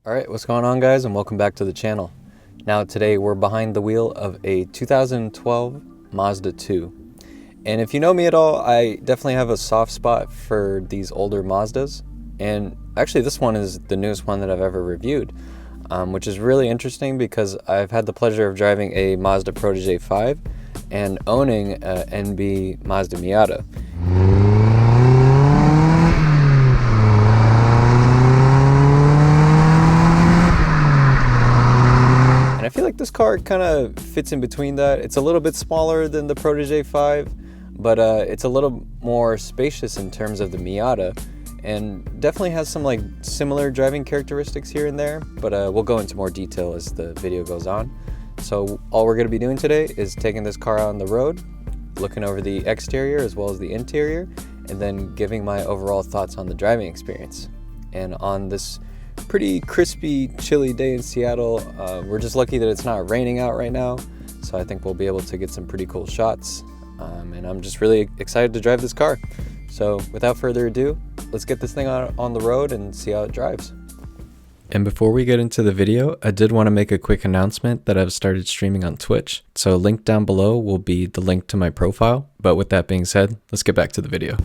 Alright, what's going on guys, and welcome back to the channel. Now today we're behind the wheel of a 2012 Mazda 2. And if you know me at all, I definitely have a soft spot for these older Mazdas. And actually this one is the newest one that I've ever reviewed, which is really interesting because I've had the pleasure of driving a Mazda Protege 5 and owning a NB Mazda Miata. I feel like this car kind of fits in between that. It's a little bit smaller than the Protege 5, but it's a little more spacious in terms of the Miata, and definitely has some like similar driving characteristics here and there, but we'll go into more detail as the video goes on. So all we're going to be doing today is taking this car out on the road, looking over the exterior as well as the interior, and then giving my overall thoughts on the driving experience. And on this pretty crispy, chilly day in Seattle, we're just lucky that it's not raining out right now, so I think we'll be able to get some pretty cool shots, and I'm just really excited to drive this car. So without further ado, let's get this thing on the road and see how it drives. And before we get into the video, I did want to make a quick announcement that I've started streaming on Twitch, so linked down below will be the link to my profile. But with that being said, let's get back to the video.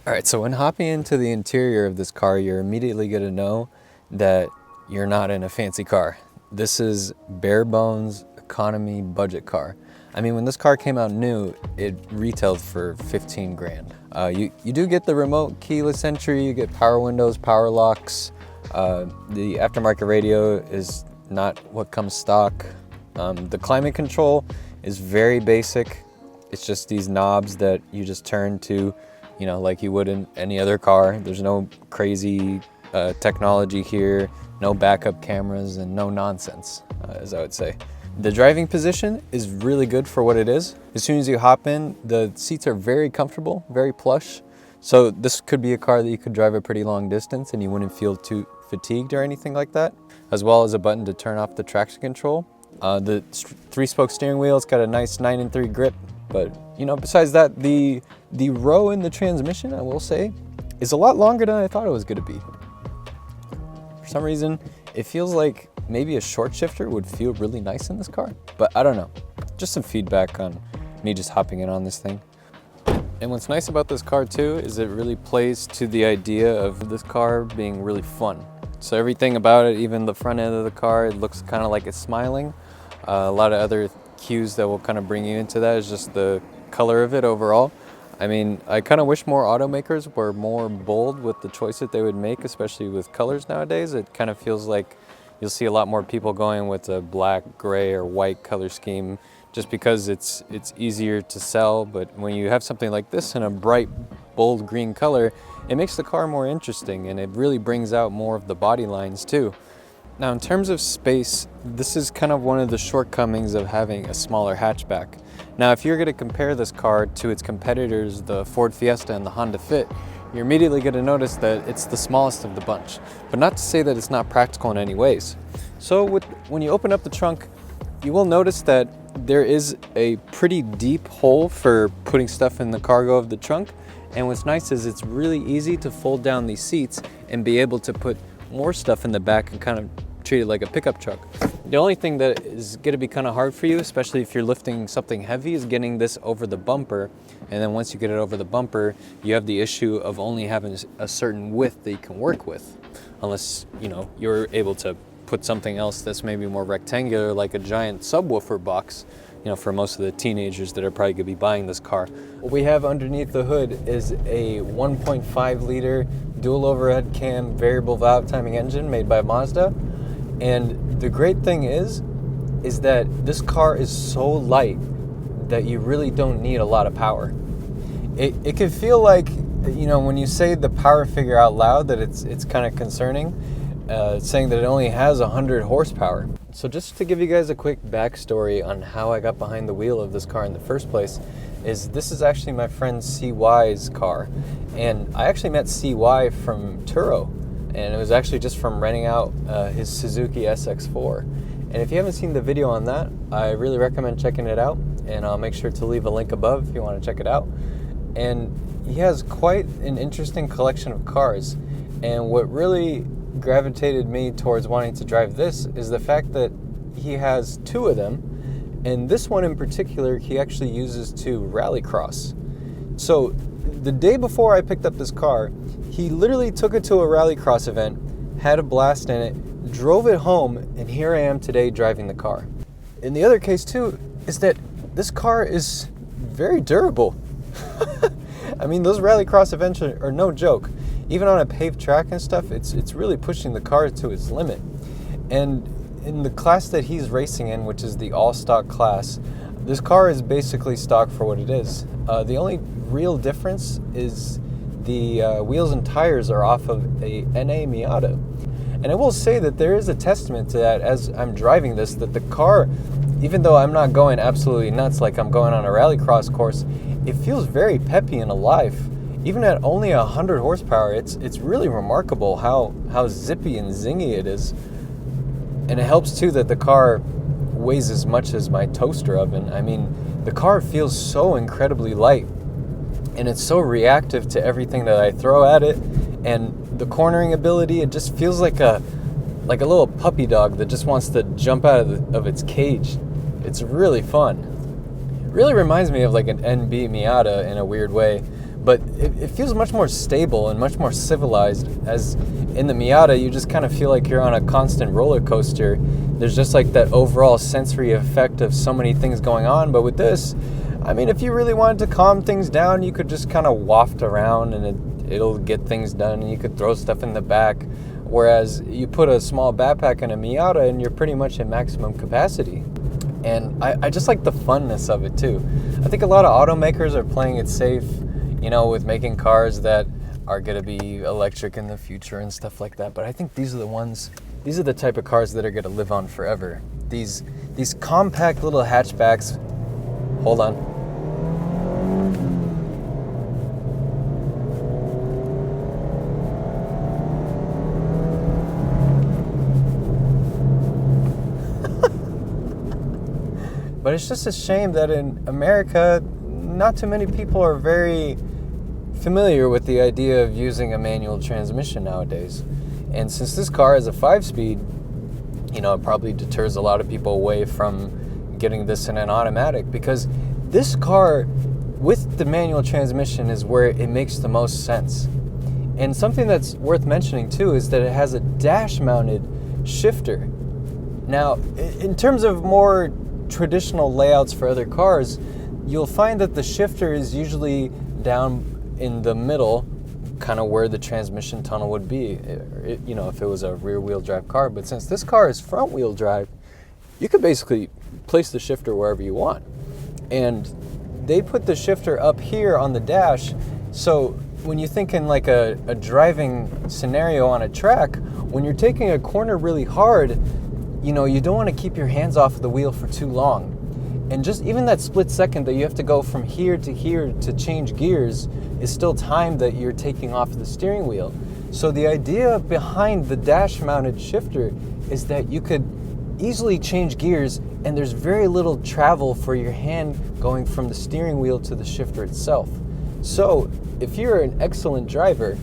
Alright, so when hopping into the interior of this car, you're immediately going to know that you're not in a fancy car. This is bare bones, economy, budget car. I mean, when this car came out new, it retailed for 15 grand. You do get the remote keyless entry, you get power windows, power locks. The aftermarket radio is not what comes stock. The climate control is very basic. It's just these knobs that you just turn to, you know, like you would in any other car. There's no crazy technology here, no backup cameras, and no nonsense, as I would say. The driving position is really good for what it is. As soon as you hop in, the seats are very comfortable, very plush. So this could be a car that you could drive a pretty long distance and you wouldn't feel too fatigued or anything like that, as well as a button to turn off the traction control. The 3-spoke steering wheel, it's got a nice 9-3 grip. But, you know, besides that, the row in the transmission, I will say, is a lot longer than I thought it was going to be. For some reason, it feels like maybe a short shifter would feel really nice in this car, but I don't know. Just some feedback on me just hopping in on this thing. And what's nice about this car too is it really plays to the idea of this car being really fun. So everything about it, even the front end of the car, it looks kind of like it's smiling. A lot of other cues that will kind of bring you into that is just the color of it overall. I mean, I kind of wish more automakers were more bold with the choice that they would make, especially with colors nowadays. It kind of feels like you'll see a lot more people going with a black, gray, or white color scheme just because it's easier to sell. But when you have something like this in a bright, bold green color, it makes the car more interesting, and it really brings out more of the body lines too. Now, in terms of space, this is kind of one of the shortcomings of having a smaller hatchback. Now, if you're going to compare this car to its competitors, the Ford Fiesta and the Honda Fit, you're immediately going to notice that it's the smallest of the bunch. But not to say that it's not practical in any ways. So when you open up the trunk, you will notice that there is a pretty deep hole for putting stuff in the cargo of the trunk. And what's nice is it's really easy to fold down these seats and be able to put more stuff in the back and kind of treat it like a pickup truck. The only thing that is going to be kind of hard for you, especially if you're lifting something heavy, is getting this over the bumper. And then once you get it over the bumper, you have the issue of only having a certain width that you can work with, unless, you know, you're able to put something else that's maybe more rectangular, like a giant subwoofer box, you know, for most of the teenagers that are probably going to be buying this car. What we have underneath the hood is a 1.5 liter dual overhead cam variable valve timing engine made by Mazda. And the great thing is that this car is so light that you really don't need a lot of power. It can feel like, you know, when you say the power figure out loud, that it's kind of concerning, saying that it only has 100 horsepower. So just to give you guys a quick backstory on how I got behind the wheel of this car in the first place, is this is actually my friend CY's car. And I actually met CY from Turo, and it was actually just from renting out his Suzuki SX4. And if you haven't seen the video on that, I really recommend checking it out, and I'll make sure to leave a link above if you want to check it out. And he has quite an interesting collection of cars, and what really gravitated me towards wanting to drive this is the fact that he has two of them, and this one in particular he actually uses to rallycross. So the day before I picked up this car, he literally took it to a rallycross event, had a blast in it, drove it home, and here I am today driving the car. And the other case too is that this car is very durable. I mean, those rallycross events are no joke. Even on a paved track and stuff, it's really pushing the car to its limit. And in the class that he's racing in, which is the all-stock class, this car is basically stock for what it is. The only real difference is the wheels and tires are off of a NA Miata. And I will say that there is a testament to that as I'm driving this, that the car, even though I'm not going absolutely nuts like I'm going on a rallycross course, it feels very peppy and alive. Even at only 100 horsepower, it's really remarkable how zippy and zingy it is. And it helps too that the car weighs as much as my toaster oven. I mean, the car feels so incredibly light, and it's so reactive to everything that I throw at it. And the cornering ability, it just feels like a little puppy dog that just wants to jump out of its cage. It's really fun. It really reminds me of like an NB Miata in a weird way, but it feels much more stable and much more civilized, as in the Miata you just kind of feel like you're on a constant roller coaster. There's just like that overall sensory effect of so many things going on. But with this, I mean, if you really wanted to calm things down, you could just kind of waft around and it'll get things done, and you could throw stuff in the back. Whereas you put a small backpack in a Miata and you're pretty much at maximum capacity. And I just like the funness of it too. I think a lot of automakers are playing it safe, you know, with making cars that are going to be electric in the future and stuff like that. But I think these are the type of cars that are going to live on forever. These compact little hatchbacks. Hold on. But it's just a shame that in America, not too many people are very familiar with the idea of using a manual transmission nowadays. And since this car is a 5-speed, you know, it probably deters a lot of people away from getting this in an automatic, because this car with the manual transmission is where it makes the most sense. And something that's worth mentioning too is that it has a dash-mounted shifter. Now, in terms of more traditional layouts for other cars, you'll find that the shifter is usually down in the middle, kind of where the transmission tunnel would be, you know, if it was a rear-wheel drive car. But since this car is front-wheel drive, you could basically place the shifter wherever you want. And they put the shifter up here on the dash, so when you think in like a driving scenario on a track, when you're taking a corner really hard, you know, you don't want to keep your hands off of the wheel for too long. And just even that split second that you have to go from here to change gears is still time that you're taking off the steering wheel. So the idea behind the dash-mounted shifter is that you could easily change gears, and there's very little travel for your hand going from the steering wheel to the shifter itself. So if you're an excellent driver,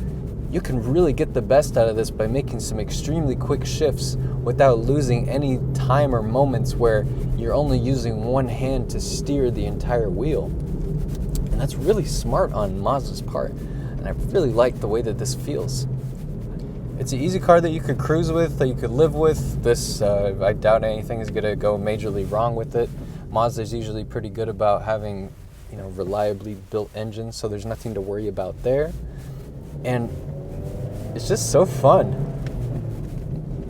you can really get the best out of this by making some extremely quick shifts without losing any time or moments where you're only using one hand to steer the entire wheel. And that's really smart on Mazda's part, and I really like the way that this feels. It's an easy car that you could cruise with, that you could live with. This, I doubt anything is going to go majorly wrong with it. Mazda's usually pretty good about having, you know, reliably built engines, so there's nothing to worry about there. And it's just so fun.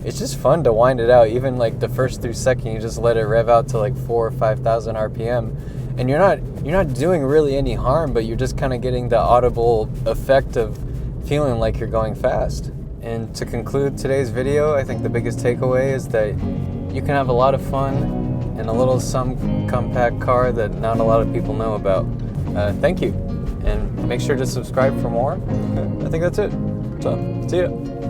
It's just fun to wind it out. Even like the first through second, you just let it rev out to like 4,000 or 5,000 RPM, and you're not doing really any harm, but you're just kind of getting the audible effect of feeling like you're going fast. And to conclude today's video, I think the biggest takeaway is that you can have a lot of fun in a little compact car that not a lot of people know about. Thank you, and make sure to subscribe for more. I think that's it. So, see ya.